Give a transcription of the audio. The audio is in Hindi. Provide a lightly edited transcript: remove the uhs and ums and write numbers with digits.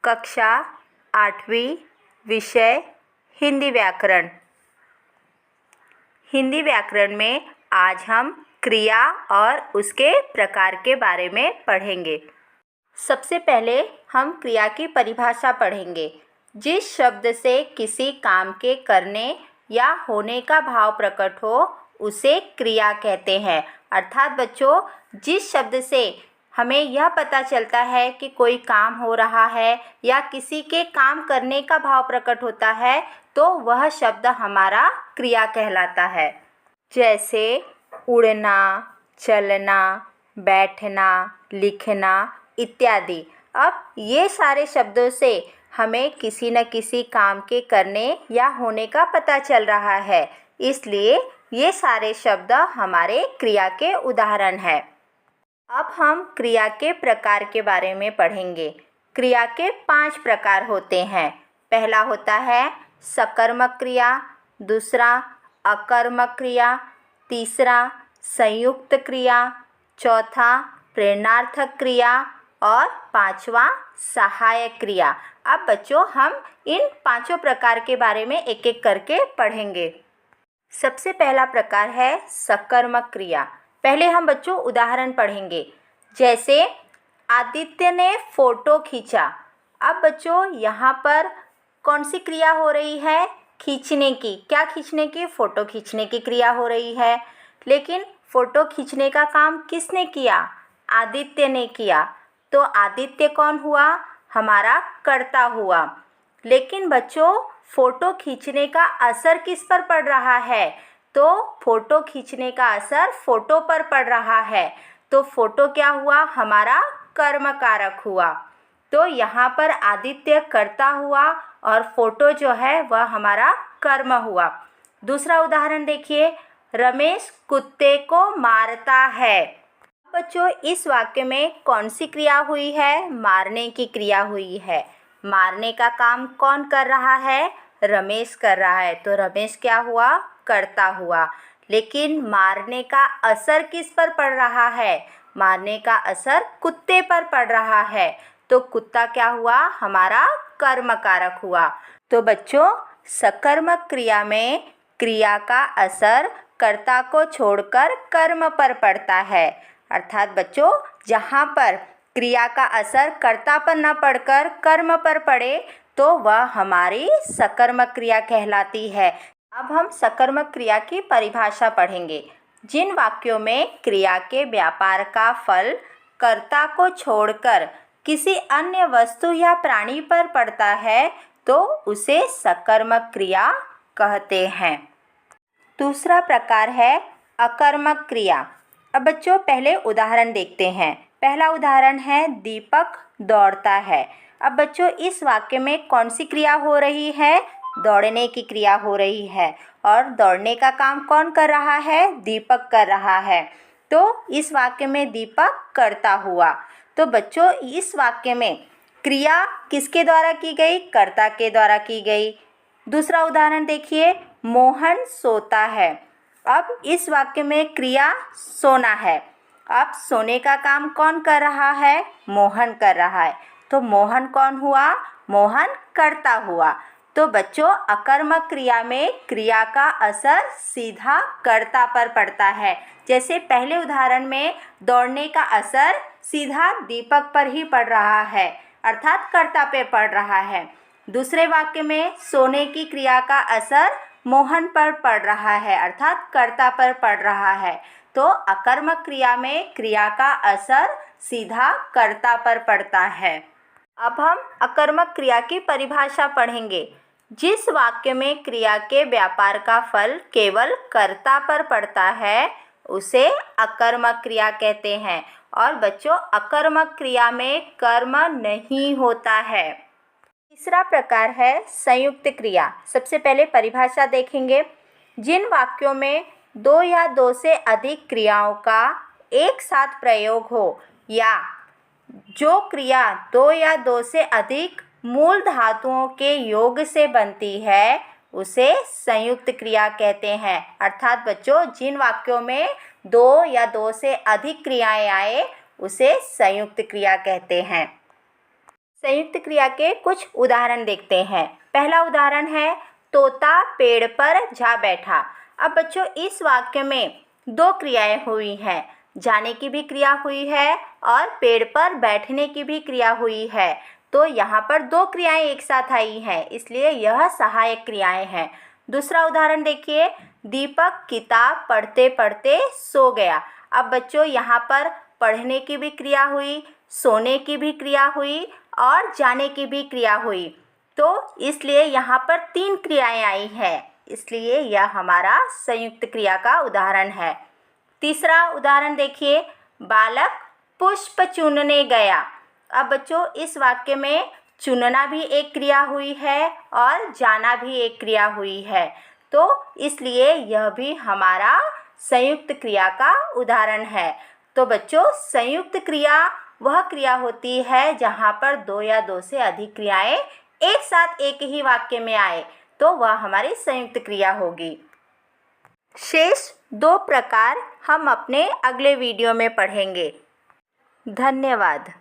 कक्षा 8वीं, विषय हिंदी व्याकरण। हिंदी व्याकरण में आज हम क्रिया और उसके प्रकार के बारे में पढ़ेंगे। सबसे पहले हम क्रिया की परिभाषा पढ़ेंगे। जिस शब्द से किसी काम के करने या होने का भाव प्रकट हो उसे क्रिया कहते हैं। अर्थात बच्चों, जिस शब्द से हमें यह पता चलता है कि कोई काम हो रहा है या किसी के काम करने का भाव प्रकट होता है तो वह शब्द हमारा क्रिया कहलाता है। जैसे उड़ना, चलना, बैठना, लिखना इत्यादि। अब ये सारे शब्दों से हमें किसी न किसी काम के करने या होने का पता चल रहा है, इसलिए ये सारे शब्द हमारे क्रिया के उदाहरण हैं। अब हम क्रिया के प्रकार के बारे में पढ़ेंगे। क्रिया के 5 प्रकार होते हैं। पहला होता है सकर्मक क्रिया, दूसरा अकर्मक क्रिया, तीसरा संयुक्त क्रिया, चौथा प्रेरणार्थक क्रिया और पांचवा सहायक क्रिया। अब बच्चों, हम इन 5 प्रकार के बारे में एक एक करके पढ़ेंगे। सबसे पहला प्रकार है सकर्मक क्रिया। पहले हम बच्चों उदाहरण पढ़ेंगे। जैसे आदित्य ने फोटो खींचा। अब बच्चों, यहाँ पर कौन सी क्रिया हो रही है? खींचने की। क्या खींचने की? फ़ोटो खींचने की क्रिया हो रही है। लेकिन फ़ोटो खींचने का काम किसने किया? आदित्य ने किया। तो आदित्य कौन हुआ? हमारा कर्ता हुआ। लेकिन बच्चों, फ़ोटो खींचने का असर किस पर पड़ रहा है? तो फ़ोटो खींचने का असर फ़ोटो पर पड़ रहा है। तो फ़ोटो क्या हुआ? हमारा कर्म कारक हुआ। तो यहाँ पर आदित्य कर्ता हुआ और फ़ोटो जो है वह हमारा कर्म हुआ। दूसरा उदाहरण देखिए, रमेश कुत्ते को मारता है। बच्चों, इस वाक्य में कौन सी क्रिया हुई है? मारने की क्रिया हुई है। मारने का काम कौन कर रहा है? रमेश कर रहा है। तो रमेश क्या हुआ? कर्ता हुआ। लेकिन मारने का असर किस पर पड़ रहा है? मारने का असर कुत्ते पर पड़ रहा है। तो कुत्ता क्या हुआ? हमारा कर्म कारक हुआ। तो बच्चों, सकर्मक क्रिया में क्रिया का असर कर्ता को छोड़कर कर्म पर पड़ता है। अर्थात बच्चों, जहाँ पर क्रिया का असर कर्ता पर न पड़कर कर्म पर पड़े तो वह हमारी सकर्मक क्रिया कहलाती है। अब हम सकर्मक क्रिया की परिभाषा पढ़ेंगे। जिन वाक्यों में क्रिया के व्यापार का फल कर्ता को छोड़कर किसी अन्य वस्तु या प्राणी पर पड़ता है तो उसे सकर्मक क्रिया कहते हैं। दूसरा प्रकार है अकर्मक क्रिया। अब बच्चों, पहले उदाहरण देखते हैं। पहला उदाहरण है दीपक दौड़ता है। अब बच्चों, इस वाक्य में कौन सी क्रिया हो रही है? दौड़ने की क्रिया हो रही है। और दौड़ने का काम कौन कर रहा है? दीपक कर रहा है। तो इस वाक्य में दीपक कर्ता हुआ। तो बच्चों, इस वाक्य में क्रिया किसके द्वारा की गई? कर्ता के द्वारा की गई। दूसरा उदाहरण देखिए, मोहन सोता है। अब इस वाक्य में क्रिया सोना है। अब सोने का काम कौन कर रहा है? मोहन कर रहा है। तो मोहन कौन हुआ? मोहन कर्ता हुआ। तो बच्चों, अकर्मक क्रिया में क्रिया का असर सीधा कर्ता पर पड़ता है। जैसे पहले उदाहरण में दौड़ने का असर सीधा दीपक पर ही पड़ रहा है, अर्थात कर्ता पे पड़ रहा है। दूसरे वाक्य में सोने की क्रिया का असर मोहन पर पड़ रहा है, अर्थात कर्ता पर पड़ रहा है। तो अकर्मक क्रिया में क्रिया का असर सीधा कर्ता पर पड़ता है। अब हम अकर्मक क्रिया की परिभाषा पढ़ेंगे। जिस वाक्य में क्रिया के व्यापार का फल केवल कर्ता पर पड़ता है उसे अकर्मक क्रिया कहते हैं। और बच्चों, अकर्मक क्रिया में कर्म नहीं होता है। तीसरा प्रकार है संयुक्त क्रिया। सबसे पहले परिभाषा देखेंगे। जिन वाक्यों में 2 या 2 से अधिक क्रियाओं का एक साथ प्रयोग हो या जो क्रिया 2 या 2 से अधिक मूल धातुओं के योग से बनती है उसे संयुक्त क्रिया कहते हैं। अर्थात बच्चों, जिन वाक्यों में 2 या 2 से अधिक क्रियाएं आए उसे संयुक्त क्रिया कहते हैं। संयुक्त क्रिया के कुछ उदाहरण देखते हैं। पहला उदाहरण है तोता पेड़ पर जा बैठा। अब बच्चों इस वाक्य में दो क्रियाएं हुई हैं, जाने की भी क्रिया हुई है और पेड़ पर बैठने की भी क्रिया हुई है। तो यहाँ पर दो क्रियाएं एक साथ आई हैं, इसलिए यह सहायक क्रियाएं हैं। दूसरा उदाहरण देखिए, दीपक किताब पढ़ते पढ़ते सो गया। अब बच्चों यहाँ पर पढ़ने की भी क्रिया हुई, सोने की भी क्रिया हुई और जाने की भी क्रिया हुई। तो इसलिए यहाँ पर तीन क्रियाएं आई हैं, इसलिए यह हमारा संयुक्त क्रिया का उदाहरण है। तीसरा उदाहरण देखिए, बालक पुष्प चुनने गया। अब बच्चों इस वाक्य में चुनना भी एक क्रिया हुई है और जाना भी एक क्रिया हुई है, तो इसलिए यह भी हमारा संयुक्त क्रिया का उदाहरण है। तो बच्चों संयुक्त क्रिया वह क्रिया होती है जहाँ पर दो या दो से अधिक क्रियाएं एक साथ एक ही वाक्य में आए, तो वह हमारी संयुक्त क्रिया होगी। शेष दो प्रकार हम अपने अगले वीडियो में पढ़ेंगे। धन्यवाद।